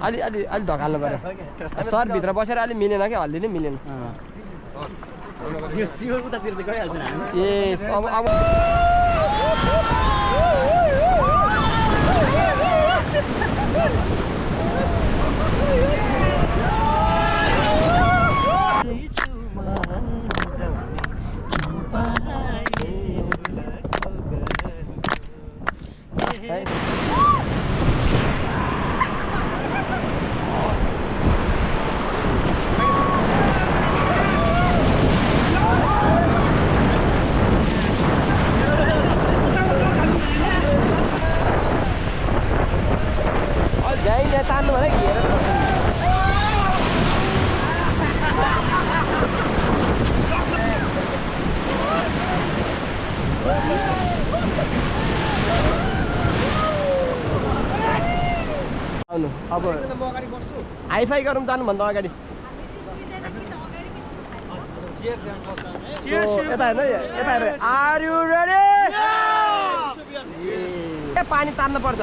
अलि अलि अलि ढकाल्नु पर्यो सर भित्र बसेर अलि मिलेन क्या हल्दी नै मिलेन यो सिवर उतातिर त गइहाल्छ नि हामी ए अब तान्नु भने घेरेर आउनु अब हाइफाई गरौँ जानुभन्दा अगाडि यता हेर्नु यता हेर्नु आर यु रेडी पानी तान्नु पर्छ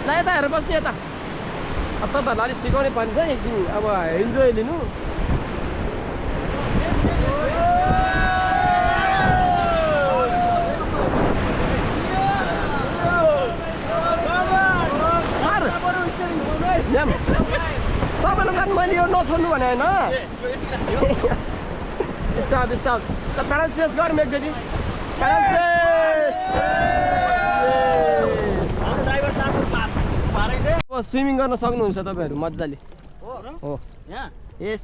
ल यता हेरेर बस्ने यता अब तपाईँहरूलाई अलिक सिकाउने पर्ने छ एकदिन अब इन्जोय लिनु तपाईँलाई त मैले यो नछोड्नु भने होइन स्टप स्टप प्याडल चेन्ज गरौँ एकचोटि प्याडल स्विमिङ गर्न सक्नुहुन्छ तपाईँहरू मजाले हो यस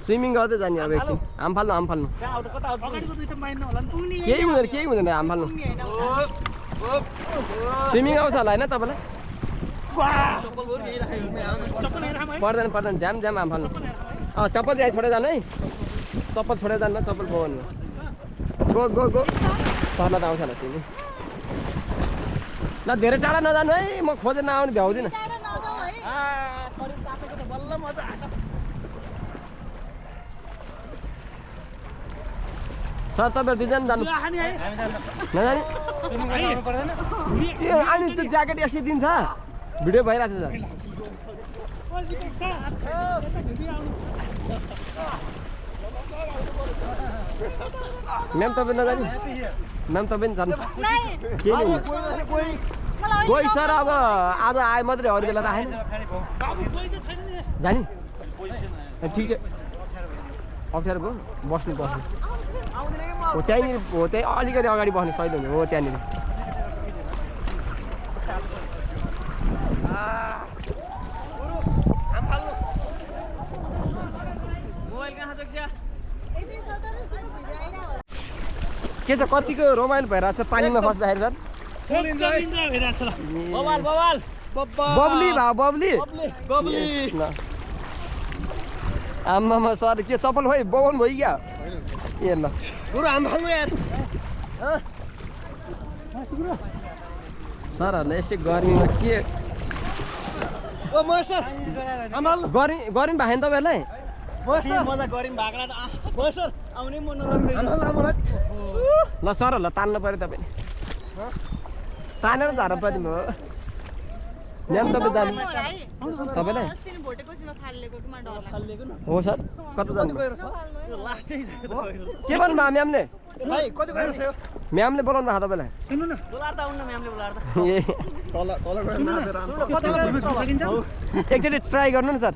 स्विमिङ गर्दै जाने अब एकछिन हाम फाल्नु केही हुँदैन हाम फाल्नु स्विमिङ आउँछ होला होइन तपाईँलाई पर्दैन झ्याम हाम फाल्नु चप्पल चाहिँ छोडेर जानु है चप्पल छोडेर जानु चप्पल बोल्नु गो सरलाई त आउँछ होला स्विमिङ ल धेरै टाढा नजानु है म खोजेर नआउने भ्याउँदिनँ सर तपाईँहरू दुईजना जानु नजाने अनि त्यो ज्याकेट यसरी दिन्छ भिडियो भइरहेको छ म्याम तपाईँ नजाने म्याम तपाईँ जानु के कोही सर अब आज आए मात्रै अरू बेला त आएन जाने ठिक छ अप्ठ्यारो भयो बस्नु हो त्यहीँनिर हो त्यही अलिकति अगाडि बस्नु सहिलो हुने हो त्यहाँनिर के छ कतिको रमाइलो भइरहेको छ पानीमा फस्दाखेरि सर बब्ली आम्मामा सर के चप्पल खोइ बगाउनु भयो क्या ए ल सरहरूलाई यसै गर्मीमा के गर्मी भएको नि तपाईँहरूलाई ल सरहरूलाई तान्नु पऱ्यो तपाईँले तानेर झार्नु पर्ने भयो यहाँ तपाईँ जानु तपाईँलाई हो सर कता जानु के भन्नु भयो म्यामले म्यामले बोलाउनु भएको तपाईँलाई एकचोटि ट्राई गर्नु नि सर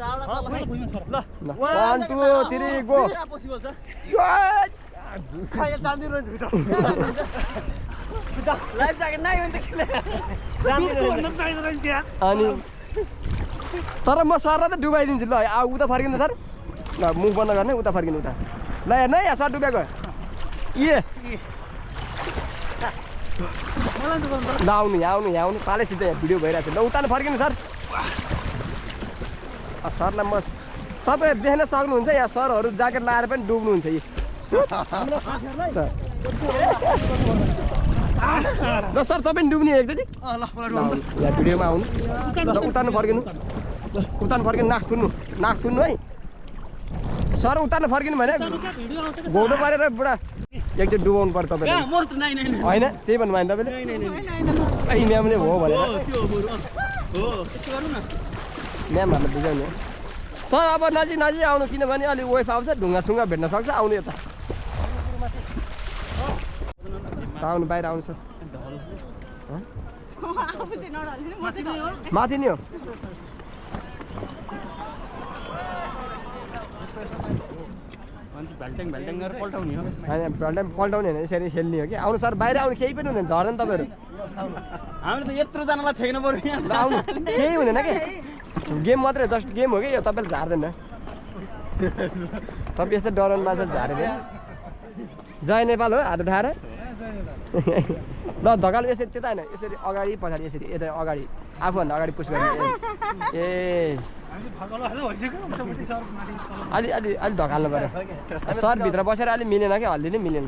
1 2 3 गो अनि तर म सरलाई त डुबाइदिन्छु ल उता फर्किनु सर ल मुख बन्द गर्ने उता फर्किनु उता ल हेर्नु है यहाँ सर डुबेको ए ल आउनु यहाँ आउनु पाले सिधै भिडियो भइरहेको छ ल उता फर्किनु सर सरलाई म तपाईँ देख्न सक्नुहुन्छ यहाँ सरहरू ज्याकेट लाएर पनि डुब्नुहुन्छ ल सर तपाईँ डुब्ने एकचोटि यहाँ भिडियोमा आउनु ल उतार्नु फर्किनु नाक थुन्नु है सर उतार्नु फर्किनु भने घोडो परेर बुढा एकचोटि डुबाउनु पर्छ तपाईँले कहाँ म त नाइ नाइ होइन त्यही भन्नु भयो नि तपाईँले ए म्याम नै हो भनेर त्यो बरु हो त्यस्तो गर्नु न म्यामहरूलाई बुझाउने सर अब नजिक नजिक आउनु किनभने अलिक वेफ आउँछ ढुङ्गासुङ्गा भेट्न सक्छ आउनु यता आउनु बाहिर आउनु सर माथि नै हो मान्छे भ्याल्ट्याङ भ्याल्ट्याङ गरेर पल्टाउने हो होइन पल्टाउने होइन यसरी खेल्ने हो कि आउनु सर बाहिर आउनु केही पनि हुँदैन झर्दैन तपाईँहरू हामीले त यत्रोजनालाई थ्याक्नु पर्यो यहाँ आउनु केही हुँदैन कि गेम मात्रै जस्ट गेम हो कि यो तपाईँले झार्दैन तपाईँ यस्तो डराउनु मान्छे झारेर जय नेपाल हो हात उठाएर ल धकाल यसरी त्यता होइन यसरी अगाडि पछाडि यसरी यता अगाडि आफूभन्दा अगाडि पुस गर्ने ए अलि अलि अलि धकाल्नु पऱ्यो सर भित्र बसेर अलि मिलेन कि हल्दी नै मिलेन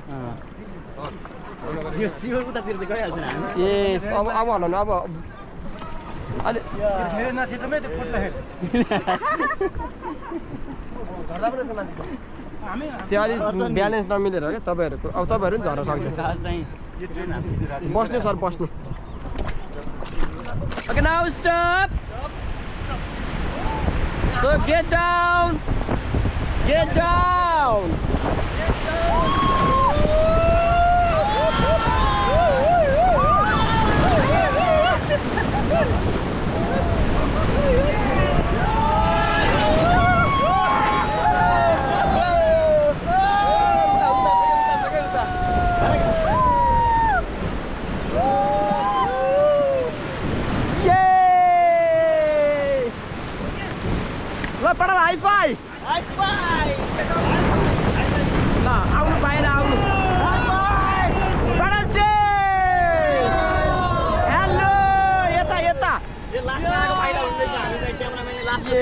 यो सिवर उतातिर त गइहाल्छ नि हामी ए अब हल्लाउनु अब अलि त्यो अलिक ब्यालेन्स नमिलेर हो क्या तपाईँहरूको अब तपाईँहरू पनि झर्न सक्छ खास चाहिँ बस्नु सर बस्नु Okay, now stop. So get down. Get down. Padahal hi-fi. Hi-fi. Lah, आउनु बाहिर आउनु. Hi-fi. Padahal चाहिँ. Hello, यता यता. यो लास्टमा आएको फाइदा हुँदैन हामी चाहिँ क्यामेराम्यानले लास्टमा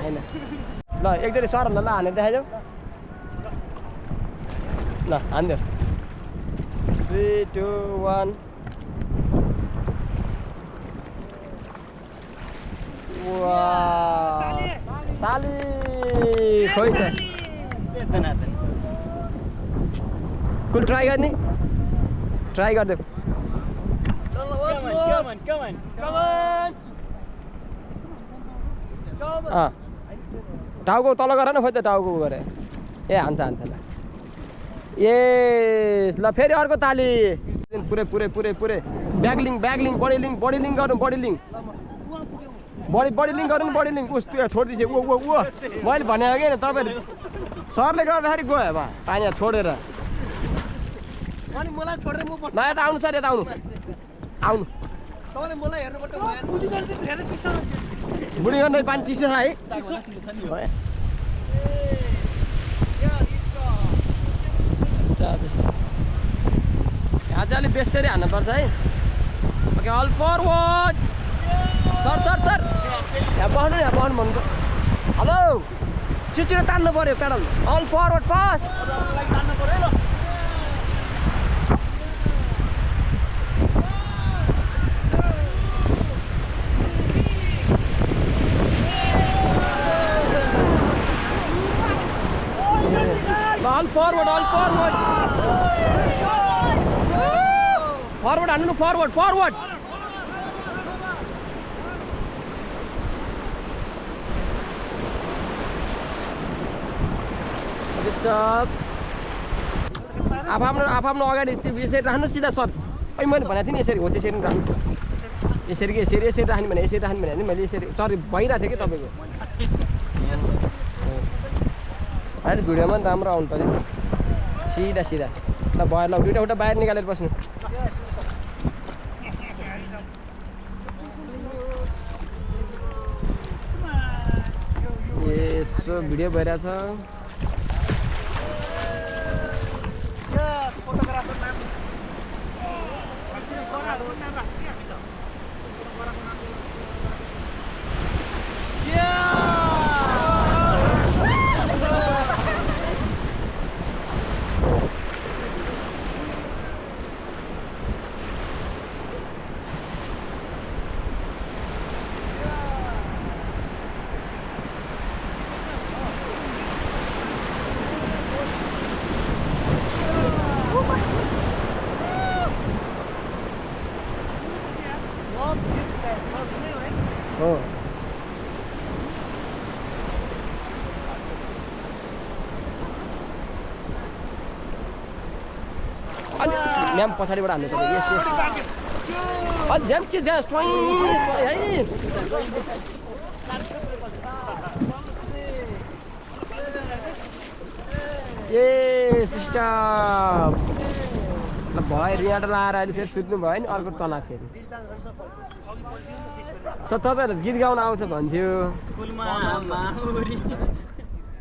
हैन. ल एकचोटि सरहरुलाई ल हानेर देखाइदेऊ. ल हान्दियो. 3 2 1 Wow. Tali. खोइ त. कुल ट्राई गर्ने? ट्राई गर्दै. Come on. टाउको तल गर न खोइ त टाउको गरे. ए हान्छ ल. यस ल फेरि अर्को ताली. पुरै. ब्यागलिङ बडी लिङ गर्नु बडी लिङ. बडी लिङ गर्नु बडी लिङ उस त्यो छोडिदिए ऊ मैले भने हो कि तपाईहरु सरले गर्दाखेरि गयो बा पानी छोडेर अनि मलाई छोडेर म ल यता आउनु सर यता आउनु तपाईले मलाई हेर्नु पर्छ बुझी गर्दै धेरै चिसो बुढी गर्दै पानी चिसो छ है यहाँ चाहिँ अलिक बेसरी हान्नु पर्छ है ओके अल फरवर्ड सर यहाँ बस्नु भन्नु हेलो छिटो तान्नु पर्यो पेडल अल फरवर्ड फास्ट तान्नु पर्यो ल All forward. Forward, Anu, forward. Stop. आफ्नो अगाडि यसरी राख्नु सिधा सर अहिले मैले भनेको थिएँ नि यसरी हो त्यसरी राख्नु यसरी राख्ने भने यसरी राख्ने भने मैले यसरी सर भइरहेको थियो कि तपाईँको अहिले भिडियोमा पनि राम्रो आउनु पर्यो सिधा ल भयो ल दुईवटा बाहिर निकालेर बस्नु यसो भिडियो भइरहेछ अलि म्याम पछाडिबाट हान्नु पर्यो यस यस अलि ज्याम के ज्या स्वयं है ए सिस्टम ल भयो यहाँ लाएर अहिले फेरि सुत्नु भयो नि अर्को तला फेरि सर तपाईँहरू गीत गाउन आउँछ भन्थ्यो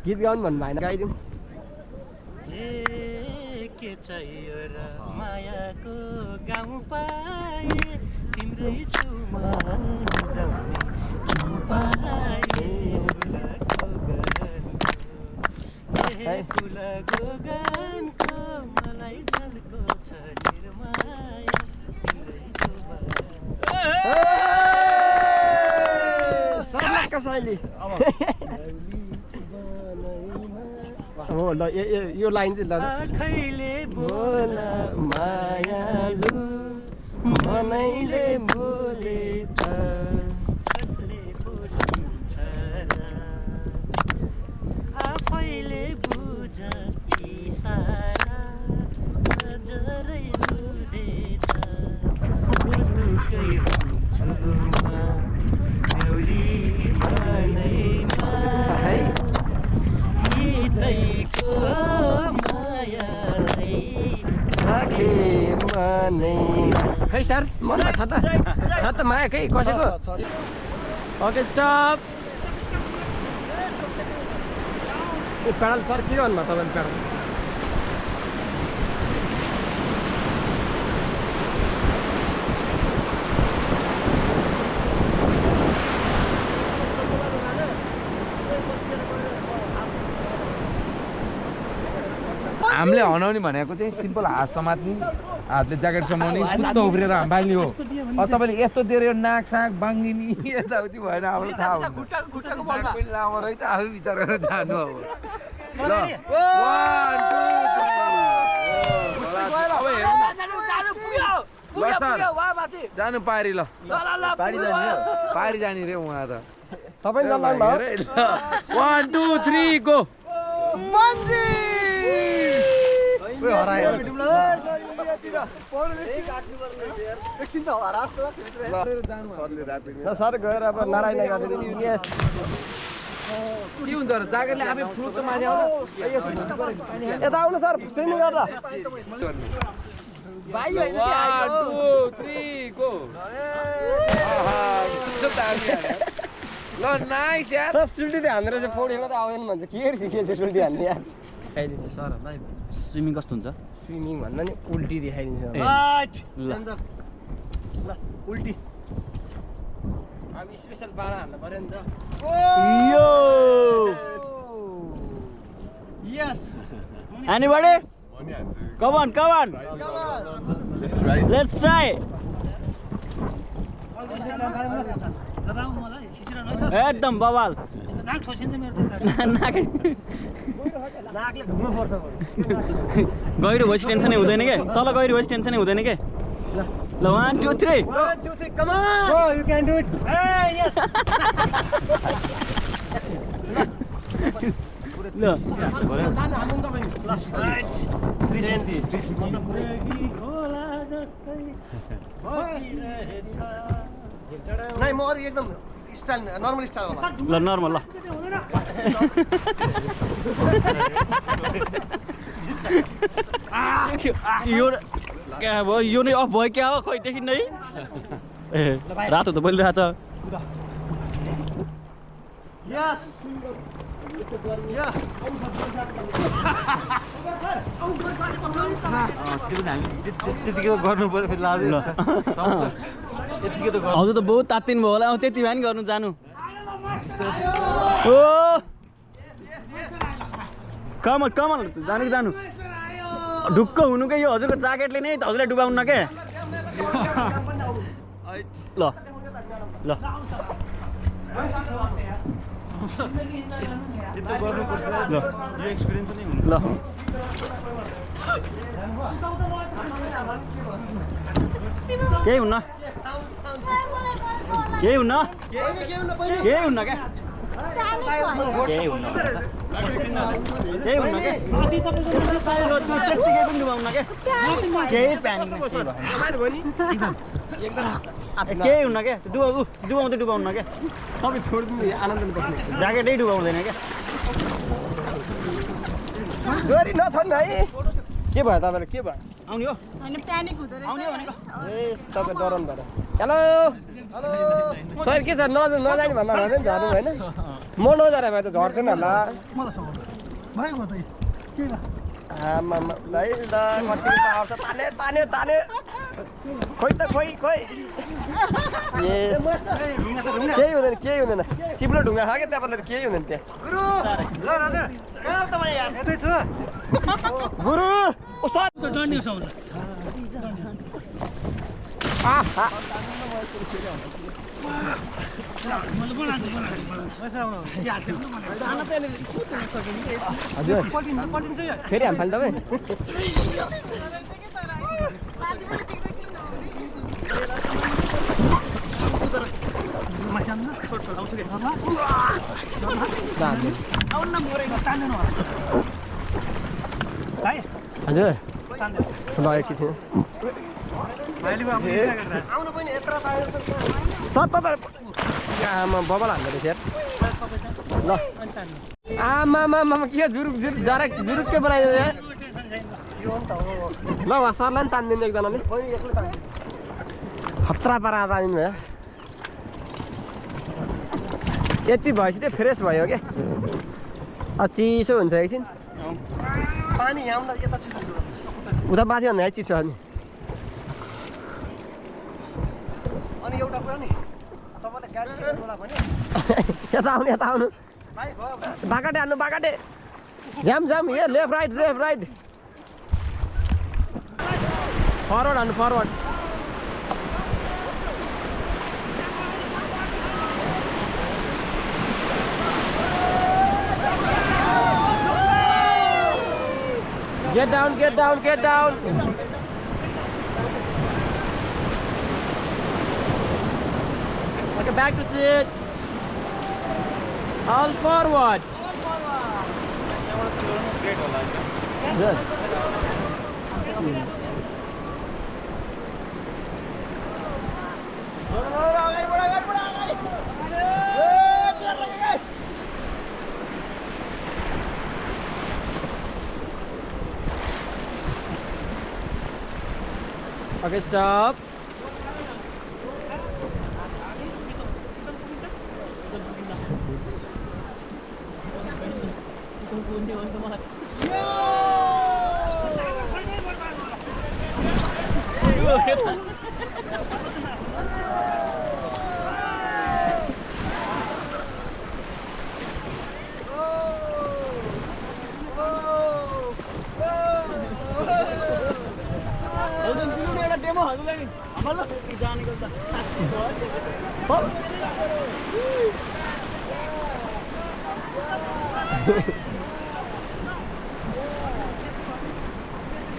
गीत गाउनु भन्नु भएन गाइदिउँ के चाहियो र मायाको गाउँ पाए तिम्रै छेउमा फुलको गानको मलाई झल्को छ निर्माया तिम्रै छेउमा कसैले हो ल यो लाइन चाहिँ ल आँखैले बोला मायालु मनैले बोले त कसले बुझ्छ र आफैले बुझ इसारा नजरै रुँदैछ फुलकै छुमा एउटी मनैमा गीतैको मायालाई राखे मनैमा खै सर मनमा छ त माया खै कसैको ओके स्टप ए प्याडल सर के गर्नुभयो तपाईँले प्याडल हामीले हनाउने भनेको चाहिँ सिम्पल हात समात्ने हातले ज्याकेट समाउने खुट्टा उफ्रेर बाङ्ने हो तपाईँले यस्तो दिएर यो नाक साग बाङ्गिनी यताउति भएन हाम्रो थाहा हुन्छ लामो रहेछ आफै विचार गरेर जानु अब ल 1 2 3 जानु पारी ल पारी जाने रे उहाँ त तपाईँ जल्लाउनु भयो 1 2 3 गो सर गएर अब नारायण गरेर यस के हुन्छ र जागरले आफै फ्लुट माने यता आउनु सर स्विमिङ गर्दा 1 2 3 गो ल नाइस यार त सुल्टी त हान्दै रहेछ पौडीमा त आउँदैन भन्छ के सिकेछ सुल्टी हान्ने यार देखाइदिन्छु सरहरूलाई स्विमिङ कस्तो हुन्छ स्विमिङ भन्दा नि उल्टी देखाइदिन्छु ल ल उल्टी अब स्पेसल पारा हाल्नु पर्यो नि त यो Yes. Anybody com on let's try एकदम बवाल गहिरो भएपछि टेन्सनै हुँदैन के तल गहिरो भएपछि टेन्सनै हुँदैन के ल 1 2 3 come on bro you can do it hey yes ल नै म अरु एकदम स्टाइल नर्मल स्टाइल होला ल नर्मल ल यो क्या भयो यो नै अफ भयो क्या हो खोइ देखिन्न है ए रातो त बोलिरहेछ यस या त्यतिकै गर्नु पर्यो फेरि लाज हजुर त बहुत तात्तिनु भयो होला त्यति भए नि गर्नु जानु ओ कमल कमल जानु जानु ढुक्क हुनुकै यो हजुरको ज्याकेटले नै हजुरलाई डुबाउनु के ल ल यो एक्सपिरियन्स नै हुन्छ ल केही हुन्न केही हुन्न केही हुन्न क्या केही हुन्न केही हुन्न के त्यतिकै पनि डुबाउन के केही प्यानिङ केही हुन्न के डुबाउँदै डुबाउन के तपाईँ छोडिदिनु आनन्दले बस्नु ज्याकेटै डुबाउँदैन क्या डोरी नछन् है के भयो तपाईँलाई के भयो आउने हो होइन प्यानिक हुँदो रहेछ आउने हो भनेको ए तपाईँ डराउनु भएर हेलो सर के छ नजाने भन्दा भने झर्नु होइन म नझरे भए त झर्दैन होला आमा है ल कति पावर छ ताने ताने ताने खोइ त खोइ खोइ केही हुँदैन चिप्लो ढुङ्गा खा क्या तपाईँलाई केही हुँदैन त्यहाँ गुरु ओ सर हजुर फेरि हाम फाल्नु तपाईँ हजुर ल एकैछिन सर तपाईँ आमा बबल हाल्दो रहेछ यार ल आमा के जुरुक जुरुक्कै बनाइदियो यार ल उहाँ सरलाई पनि तानिदिनु एकजनाले खतरा पारा तानिदिनु भयो यति भएपछि त्यो फ्रेस भयो क्या चिसो हुन्छ एकछिन पानी यहाँ यता चिसो छ उता माथि भन्दा चिसो छ नि अनि एउटा कुरा नि तपाईँले गाडी बोला भने यता आउनु बाकाटे हाल्नु बाकाटे जाम यहाँ लेफ्ट राइट फरवर्ड हाल्नु forward Get down. Okay, back to seat. All forward. Good. Okay, stop.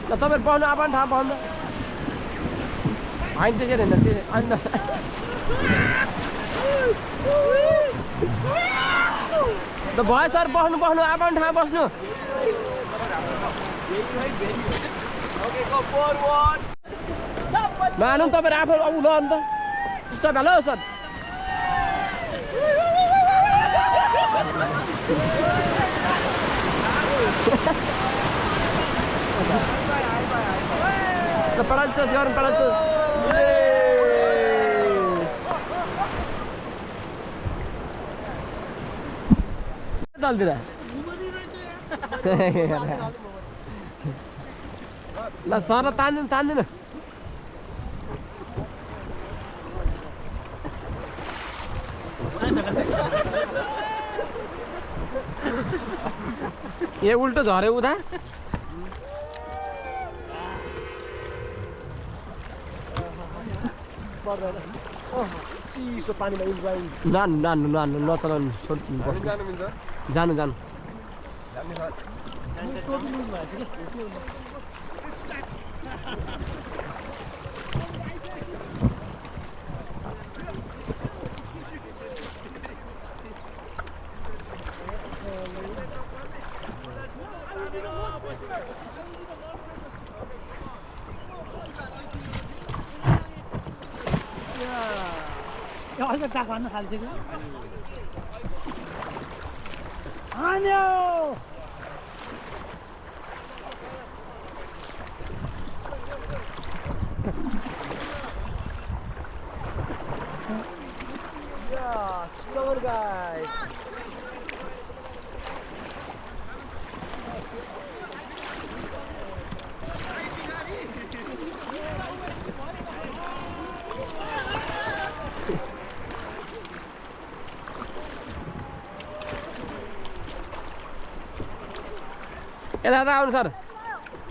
ल तपाईहरु पाउनु आफै ठाउँ पाउनु हैन त्यसरी हैन त्यो हैन त भयो सर बस्नु आफै ठाउँ बस्नु मानु तपाईहरु आफै उ ल अन्त stop hello sir Perancis, sekarang Perancis. Dal dira. La sara tandin. ये उल्टो झरे उता चिसो पानीमा जानु नचलाउनु जानु अहिले डाक भन्न थालिसक्यो हान्यो Yes, come on guys. यता आउनु सर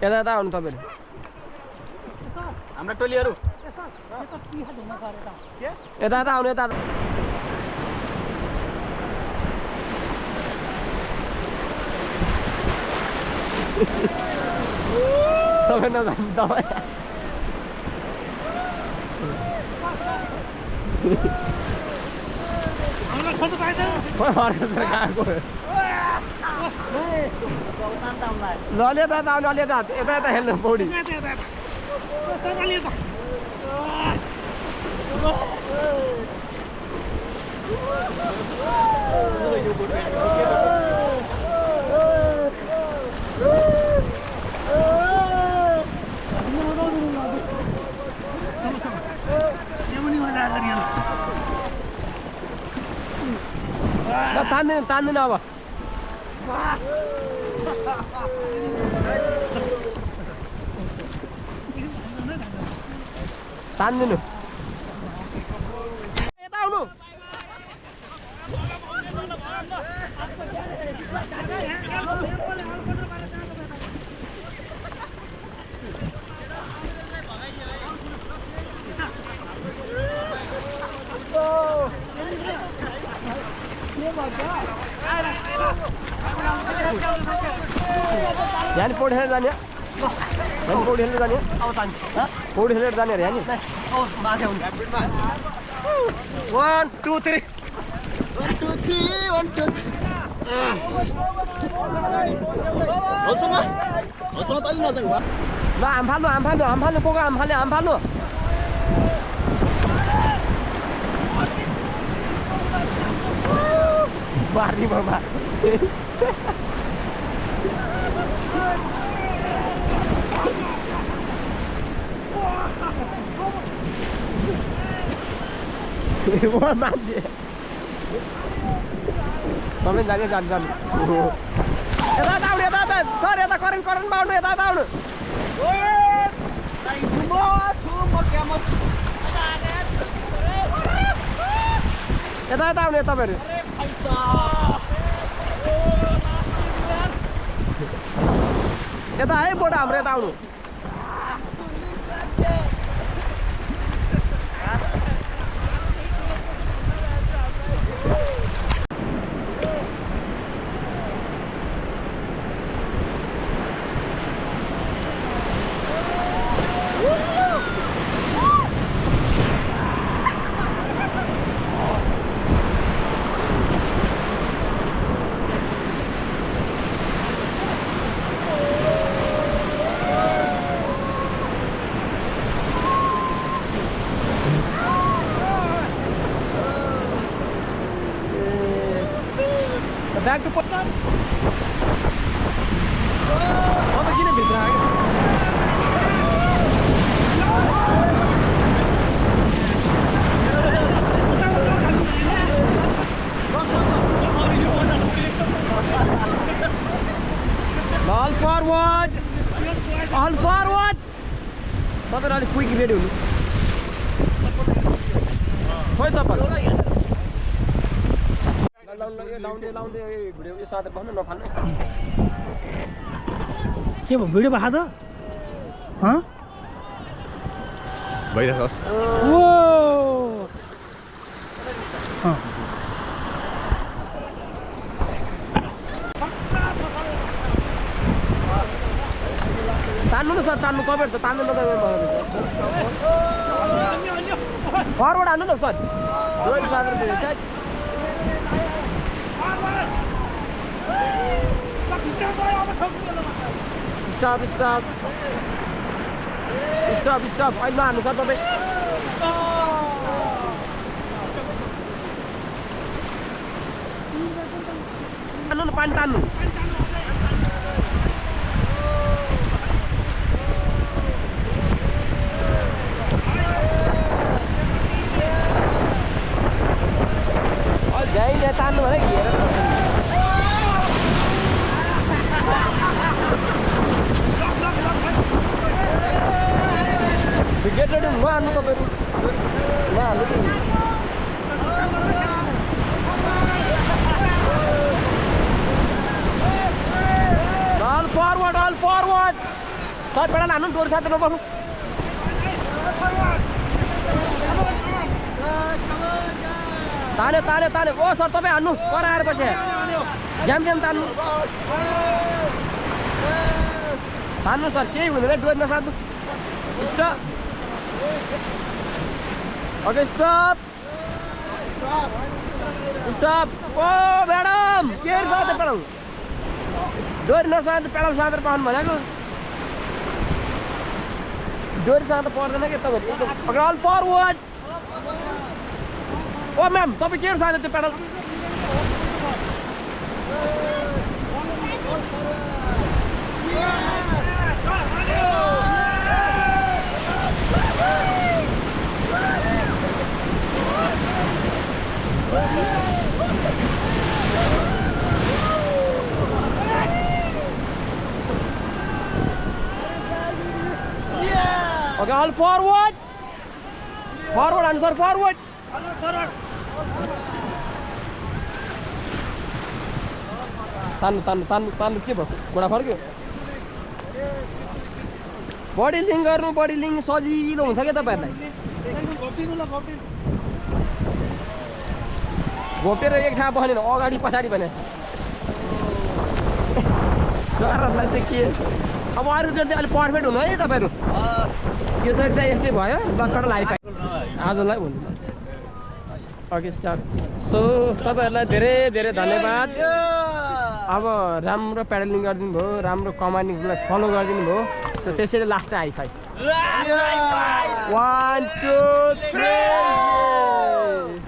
यता आउनु तपाईहरु हाम्रा टोलीहरु यता आउनु यता तपाईं नजानु तपाईं हामीलाई खोज्नु पाइदैन अर्को सर गएको लले दादा आउनु अलि यता यता हेर्नु पौडी तान्दैन अब तान्दिनु यता आउनु यहाँ पौडी खेलेर जाने यहाँ पौडी खेलेर जाने अब पौडी खेलेर जाने अरे यहाँ 1 2 3 1 2 3 1 2 ल हाम फाल्नु कोको हाम फाल्नु मार्नी बाबा मान्छे तपाईँ जाने जानु यता आउनु यता सर यता करेन्ट बाउनु यता आउनु यता आउनु तपाईँहरू यता है बोट हाम्रो यता आउनु Back to put on. Oh, begini bisa. All forward. All forward. Tapi ada quick ready dulu. Kau itu apa? लाउँदै भिडियो यो साथ भन्नु नफाल्नु के भयो भिडियो भा त भइरहेको ओ तान्नु न सर तान्नु कभर त तान्नु नगए फरवर्ड हान्नु न सर रोड सागर चाहिँ स्टप स्टप स्टप स्टप अहिले नहाल्नु सर तपाईँ तान्नु न पानी तान्नु अहिले तान्नु भने हेरेर गेट रेडी नहाल्नु तपाईँहरू नहाल्नु कि अल फरवर्ड सर बेला हान्नु डोरी साथ नबस्नु तान्यो तान्यो तान्यो ओ सर तपाईँ हान्नु कराएर पछि झ्याम तान्नु तान्नु सर केही हुँदैन डोरी नसाध्नु स्टप ओके स्टप स्टप ओ म्याडम के छ त पेडल डोरी नसाध्नु पेडल साँधेर पाउनु भनेको डोरी साँध पर्दैन कि तपाईँहरू ओके अल फरवर्ड ओ म्याम तपाईँ के साँध्यो त्यो pedal Okay, all forward. Forward, answer forward. तान्नु के भयो घोडा फर्क्यो बडी लिङ गर्नु बडी लिङ सजिलो हुन्छ क्या तपाईँहरूलाई घोपेर एक ठाउँ बस्ने अगाडि पछाडि भने सरहरूलाई चाहिँ के अब अरू चाहिँ अलिक पर्फेक्ट हुनु है तपाईँहरू यो चाहिँ यस्तै भयो लक्कड लाइफ आजलाई हुनु ओके स्टार्ट सो तपाईँहरूलाई धेरै धेरै धन्यवाद अब राम्रो प्याडलिङ गरिदिनु भयो राम्रो कमान्डिङलाई फलो गरिदिनु भयो सो त्यसैले लास्ट हाई फाइभ 1 2 3